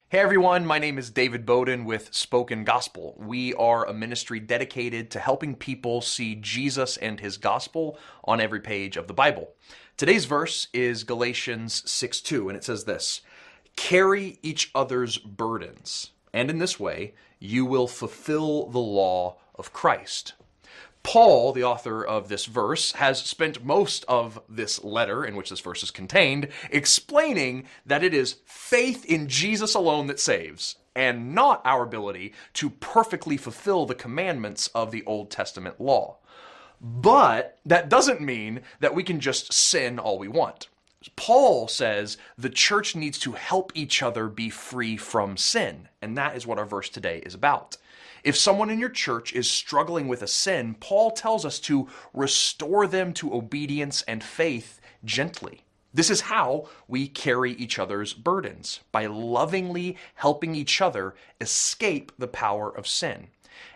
Hey everyone, my name is David Bowden with Spoken Gospel. We are a ministry dedicated to helping people see Jesus and his gospel on every page of the Bible. Today's verse is Galatians 6:2, and it says this: "Carry each other's burdens, and in this way you will fulfill the law of Christ." Paul, the author of this verse, has spent most of this letter in which this verse is contained explaining that it is faith in Jesus alone that saves, and not our ability to perfectly fulfill the commandments of the Old Testament law. But that doesn't mean that we can just sin all we want. Paul says the church needs to help each other be free from sin, and that is what our verse today is about. If someone in your church is struggling with a sin, Paul tells us to restore them to obedience and faith gently. This is how we carry each other's burdens, by lovingly helping each other escape the power of sin.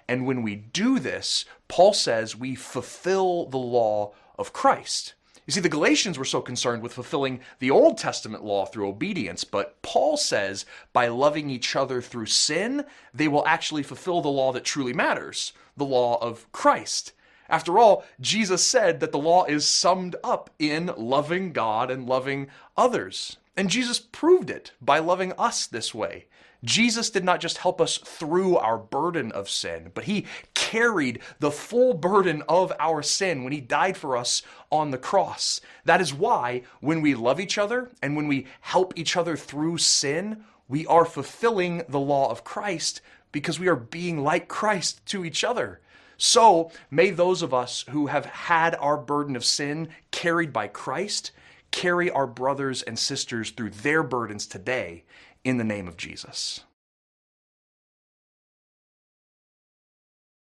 And when we do this, Paul says we fulfill the law of Christ. You see, the Galatians were so concerned with fulfilling the Old Testament law through obedience, but Paul says by loving each other through sin, they will actually fulfill the law that truly matters, the law of Christ. After all, Jesus said that the law is summed up in loving God and loving others. And Jesus proved it by loving us this way. Jesus did not just help us through our burden of sin, but he carried the full burden of our sin when he died for us on the cross. That is why when we love each other and when we help each other through sin, we are fulfilling the law of Christ because we are being like Christ to each other. So may those of us who have had our burden of sin carried by Christ carry our brothers and sisters through their burdens today in the name of Jesus.